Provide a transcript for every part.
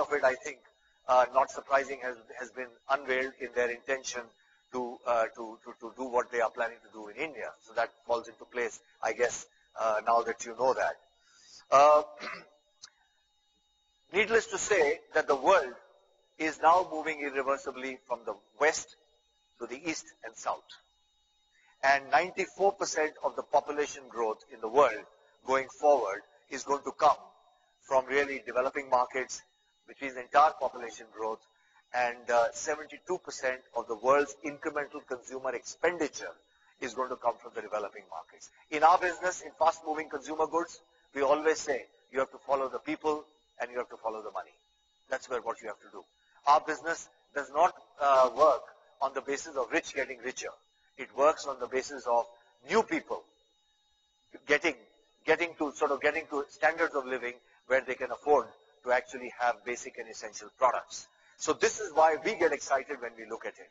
of it, I think, not surprising, has been unveiled in their intention to do what they are planning to do in India. So that falls into place, I guess, now that you know that. Needless to say that the world is now moving irreversibly from the west to the east and south. And 94% of the population growth in the world going forward is going to come from really developing markets, which is entire population growth, and 72% of the world's incremental consumer expenditure is going to come from the developing markets. In our business, in fast-moving consumer goods, we always say you have to follow the people and you have to follow the money. That's what you have to do. Our business does not work on the basis of rich getting richer. It works on the basis of new people getting to standards of living where they can afford to actually have basic and essential products. So this is why we get excited when we look at it.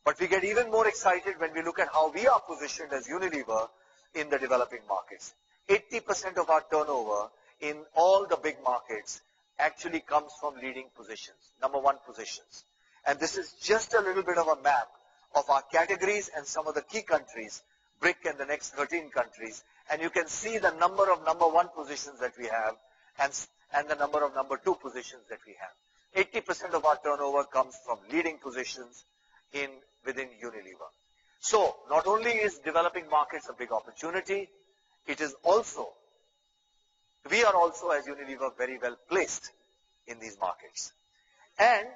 But we get even more excited when we look at how we are positioned as Unilever in the developing markets. 80% of our turnover in all the big markets actually comes from leading positions, number one positions. And this is just a little bit of a map of our categories and some of the key countries, BRIC and the next 13 countries. And you can see the number of number one positions that we have and the number of number two positions that we have. 80% of our turnover comes from leading positions within Unilever. So not only is developing markets a big opportunity, it is also, we are also as Unilever very well placed in these markets. And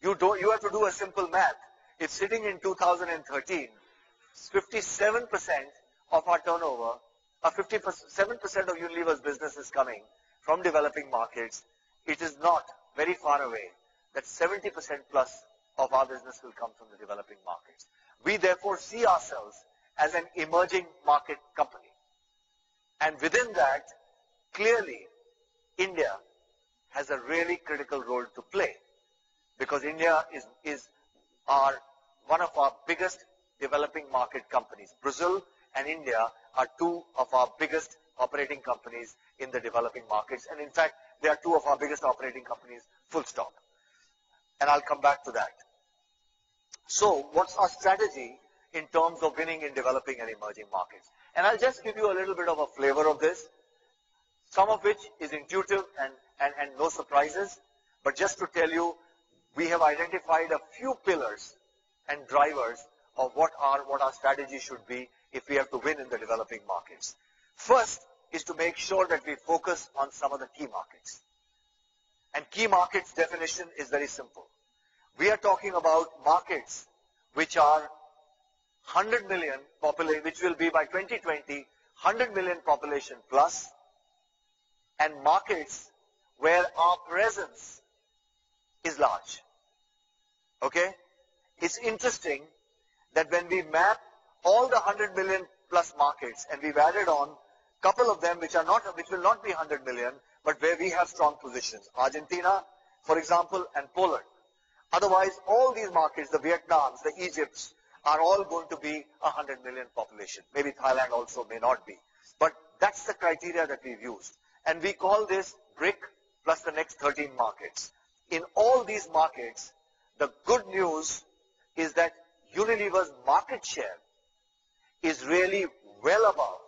you have to do a simple math. If sitting in 2013, 57% of our turnover, 57% of Unilever's business is coming from developing markets, it is not very far away that 70% plus of our business will come from the developing markets. We therefore see ourselves as an emerging market company. And within that, clearly, India has a really critical role to play, because India is one of our biggest developing market companies. Brazil and India are two of our biggest operating companies in the developing markets. And in fact, they are two of our biggest operating companies, full stop. And I'll come back to that. So what's our strategy in terms of winning in developing and emerging markets? And I'll just give you a little bit of a flavor of this, some of which is intuitive and no surprises. But just to tell you, we have identified a few pillars and drivers of what our strategy should be if we have to win in the developing markets. First is to make sure that we focus on some of the key markets. And key markets definition is very simple. We are talking about markets which are 100 million population, which will be by 2020, 100 million population plus, and markets where our presence is large. Okay? It's interesting that when we map all the 100 million plus markets, and we've added on a couple of them which will not be 100 million, but where we have strong positions. Argentina, for example, and Poland. Otherwise, all these markets, the Vietnams, the Egypts, are all going to be 100 million population. Maybe Thailand also may not be. But that's the criteria that we've used. And we call this BRIC plus the next 13 markets. In all these markets, the good news is that Unilever's market share is really well above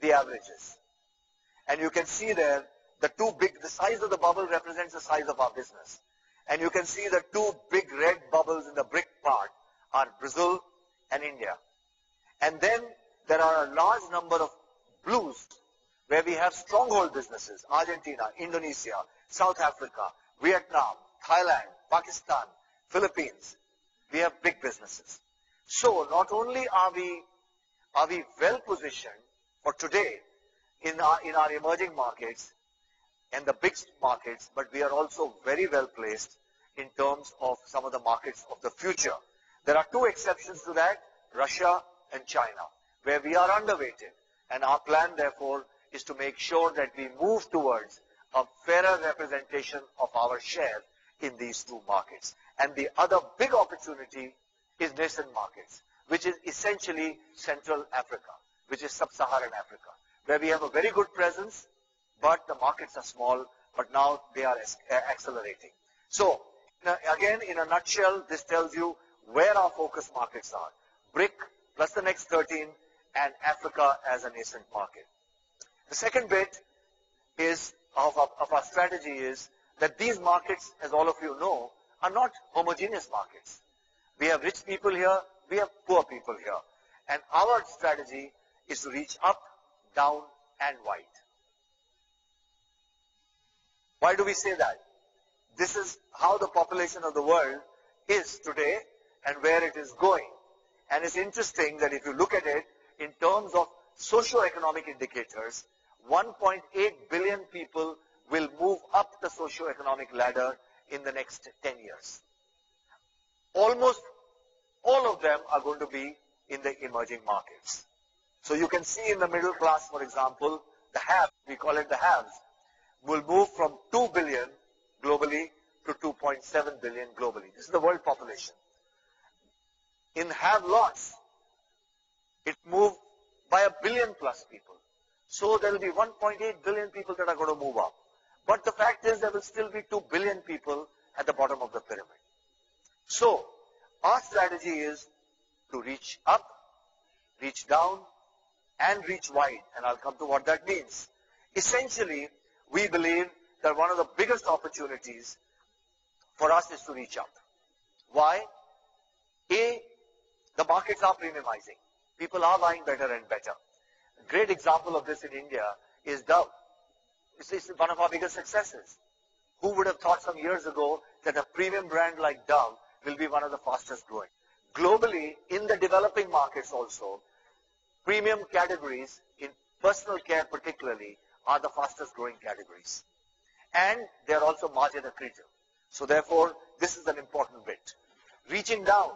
the averages. And you can see there, the size of the bubble represents the size of our business. And you can see the two big red bubbles in the BRIC part are Brazil and India. And then there are a large number of blues where we have stronghold businesses: Argentina, Indonesia, South Africa, Vietnam, Thailand, Pakistan, Philippines. We have big businesses. So not only are we well positioned for today in our emerging markets and the big markets, but we are also very well placed in terms of some of the markets of the future. There are two exceptions to that, Russia and China, where we are underweighted. And our plan, therefore, is to make sure that we move towards a fairer representation of our share in these two markets. And the other big opportunity is nascent markets, which is essentially Central Africa, which is Sub-Saharan Africa, where we have a very good presence, but the markets are small but now they are accelerating. So, again, in a nutshell, this tells you where our focus markets are. BRIC plus the next 13 and Africa as a nascent market. The second bit is of our strategy is that these markets, as all of you know, are not homogeneous markets. We have rich people here, we have poor people here. And our strategy is to reach up, down, and wide. Why do we say that? This is how the population of the world is today and where it is going. And it's interesting that if you look at it in terms of socio-economic indicators, 1.8 billion people will move up the socio-economic ladder in the next 10 years. Almost all of them are going to be in the emerging markets. So you can see in the middle class, for example, the haves, we call it the haves, will move from 2 billion globally to 2.7 billion globally. This is the world population. In have-lots, it moved by 1 billion plus people. So there will be 1.8 billion people that are going to move up. But the fact is there will still be 2 billion people at the bottom of the pyramid. So our strategy is to reach up, reach down, and reach wide. And I'll come to what that means. Essentially, we believe that one of the biggest opportunities for us is to reach up. Why? A, the markets are premiumizing. People are buying better and better. A great example of this in India is Dove. This is one of our biggest successes. Who would have thought some years ago that a premium brand like Dove will be one of the fastest growing? Globally, in the developing markets also, premium categories, in personal care particularly, are the fastest growing categories. And they are also margin accretive. So therefore, this is an important bit. Reaching down,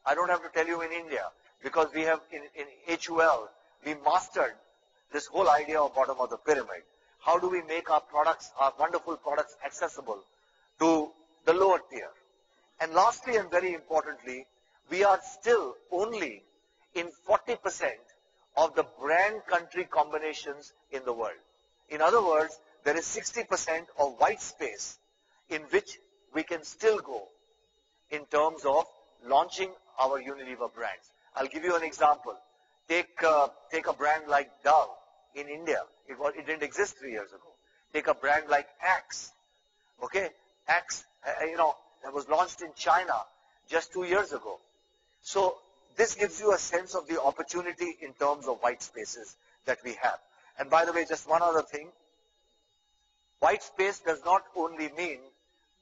I don't have to tell you in India, because we have in HUL, we mastered this whole idea of bottom of the pyramid. How do we make our products, our wonderful products, accessible to the lower tier? And lastly and very importantly, we are still only in 40% of the brand country combinations in the world. In other words, there is 60% of white space in which we can still go in terms of launching our Unilever brands. I'll give you an example. Take a brand like Dove in India. It didn't exist 3 years ago. Take a brand like Axe. Okay? Axe, that was launched in China just 2 years ago. So this gives you a sense of the opportunity in terms of white spaces that we have. And by the way, just one other thing. White space does not only mean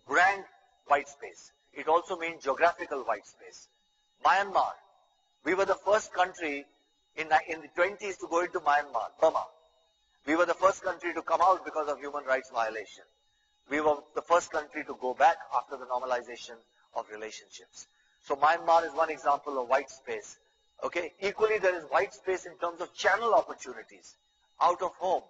brand white space. It also means geographical white space. Myanmar. We were the first country in the 20s to go into Myanmar, Burma. We were the first country to come out because of human rights violation. We were the first country to go back after the normalization of relationships. So Myanmar is one example of white space. Okay? Equally, there is white space in terms of channel opportunities. Out of home,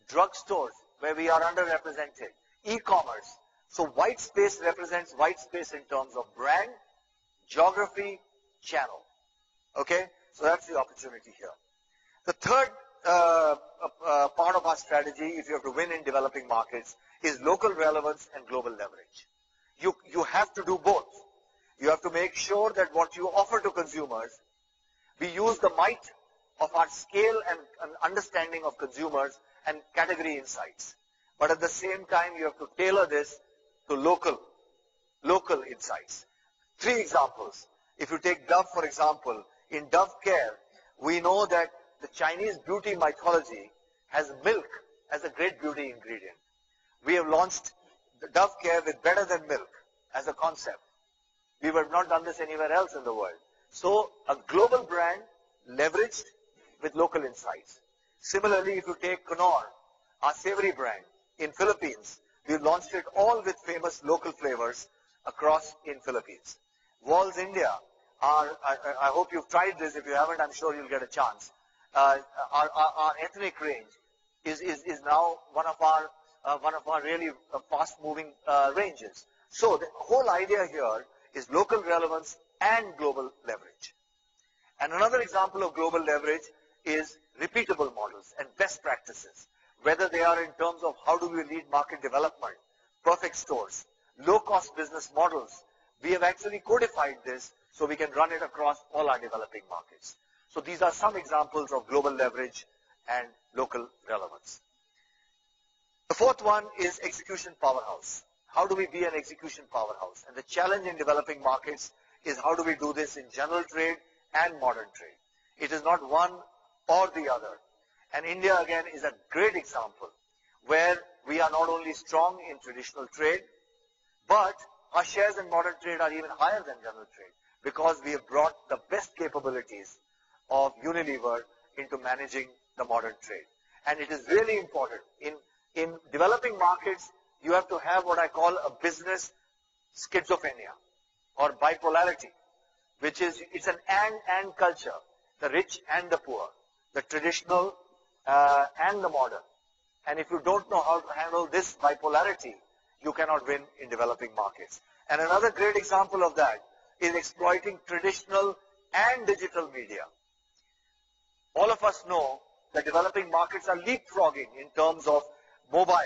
drugstores where we are underrepresented, e-commerce. So white space represents white space in terms of brand, geography, channel. Okay? So that's the opportunity here. The third part of our strategy, if you have to win in developing markets, is local relevance and global leverage. You have to do both. You have to make sure that what you offer to consumers, we use the might of our scale and understanding of consumers and category insights. But at the same time, you have to tailor this to local insights. 3 examples. If you take Dove, for example, in Dove Care, we know that the Chinese beauty mythology has milk as a great beauty ingredient. We have launched the Dove Care with better than milk as a concept. We have not done this anywhere else in the world. So a global brand leveraged with local insights. Similarly, if you take Knorr, our savory brand in Philippines, we launched it all with famous local flavors across in Philippines. Walls India, I hope you've tried this. If you haven't, I'm sure you'll get a chance. Our ethnic range is now one of our really fast-moving ranges. So the whole idea here is local relevance and global leverage. And another example of global leverage is repeatable models and best practices. whether they are in terms of how do we lead market development, perfect stores, low-cost business models. We have actually codified this so we can run it across all our developing markets. So these are some examples of global leverage and local relevance. The fourth one is execution powerhouse. How do we be an execution powerhouse? And the challenge in developing markets is how do we do this in general trade and modern trade. It is not one or the other. And India again is a great example where we are not only strong in traditional trade, but our shares in modern trade are even higher than general trade because we have brought the best capabilities of Unilever into managing the modern trade. And it is really important. In developing markets, you have to have what I call a business schizophrenia or bipolarity, which is, it's an and culture, the rich and the poor, the traditional and the modern. And if you don't know how to handle this bipolarity, you cannot win in developing markets. And another great example of that is exploiting traditional and digital media. All of us know that developing markets are leapfrogging in terms of mobile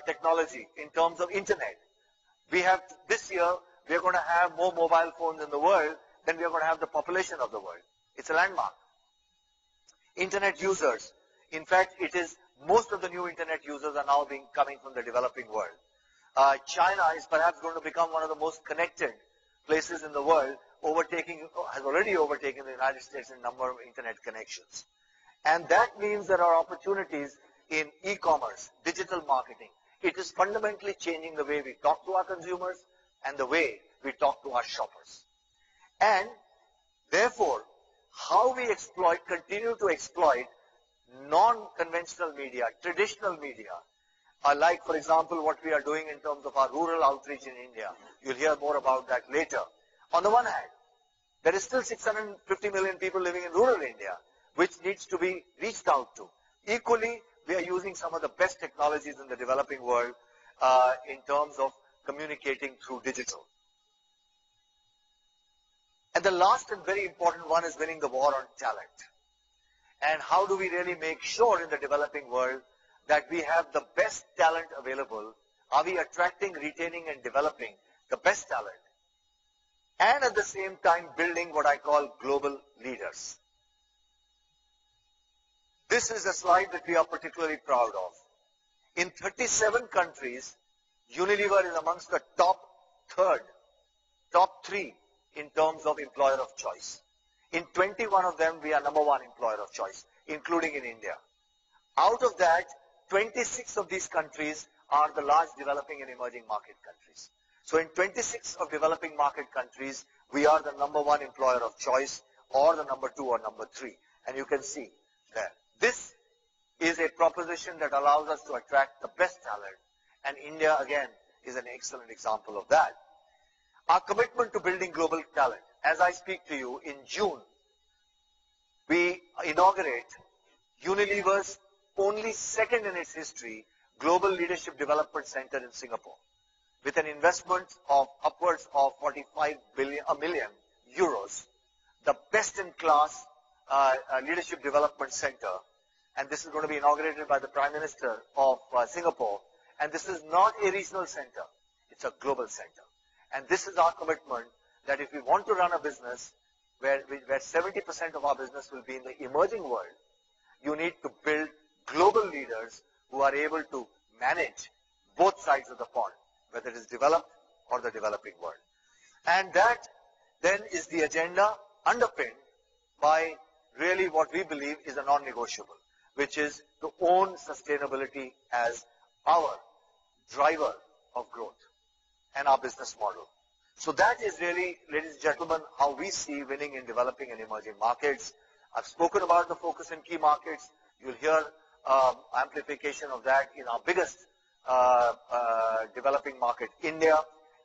technology, in terms of internet. We have, this year, we are going to have more mobile phones in the world than we are going to have the population of the world. It's a landmark. Internet users, in fact, it is most of the new internet users are now coming from the developing world. China is perhaps going to become one of the most connected places in the world, has already overtaken the United States in number of internet connections. And that means there are opportunities in e-commerce, digital marketing. It is fundamentally changing the way we talk to our consumers and the way we talk to our shoppers. And therefore, how we continue to exploit non-conventional media, traditional media, like, for example, what we are doing in terms of our rural outreach in India. You'll hear more about that later. On the one hand, there is still 650 million people living in rural India, which needs to be reached out to. Equally, we are using some of the best technologies in the developing world in terms of communicating through digital. And the last and very important one is winning the war on talent. And how do we really make sure in the developing world that we have the best talent available? Are we attracting, retaining, and developing the best talent? And at the same time, building what I call global leaders. This is a slide that we are particularly proud of. In 37 countries, Unilever is amongst the top three in terms of employer of choice. In 21 of them, we are number one employer of choice, including in India. Out of that, 26 of these countries are the large developing and emerging market countries. So in 26 of developing market countries, we are the number one employer of choice or the number two or number three. And you can see there. This is a proposition that allows us to attract the best talent. And India, again, is an excellent example of that. Our commitment to building global talent. As I speak to you, in June, we inaugurate Unilever's only second in its history Global Leadership Development Center in Singapore, with an investment of upwards of 45 million euros, the best-in-class leadership development center. And this is going to be inaugurated by the Prime Minister of Singapore. And this is not a regional center. It's a global center. And this is our commitment that if we want to run a business where 70% of our business will be in the emerging world, you need to build global leaders who are able to manage both sides of the pond, whether it is developed or the developing world. And that then is the agenda underpinned by really what we believe is a non-negotiable, which is to own sustainability as our driver of growth and our business model. So that is really, ladies and gentlemen, how we see winning in developing and emerging markets. I've spoken about the focus in key markets. You'll hear amplification of that in our biggest developing market, India.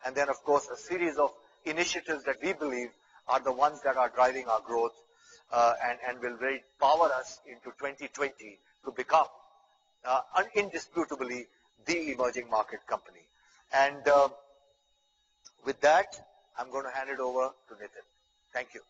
And then, of course, a series of initiatives that we believe are the ones that are driving our growth and will really power us into 2020 to become indisputably the emerging market company. And with that, I'm going to hand it over to Nitin. Thank you.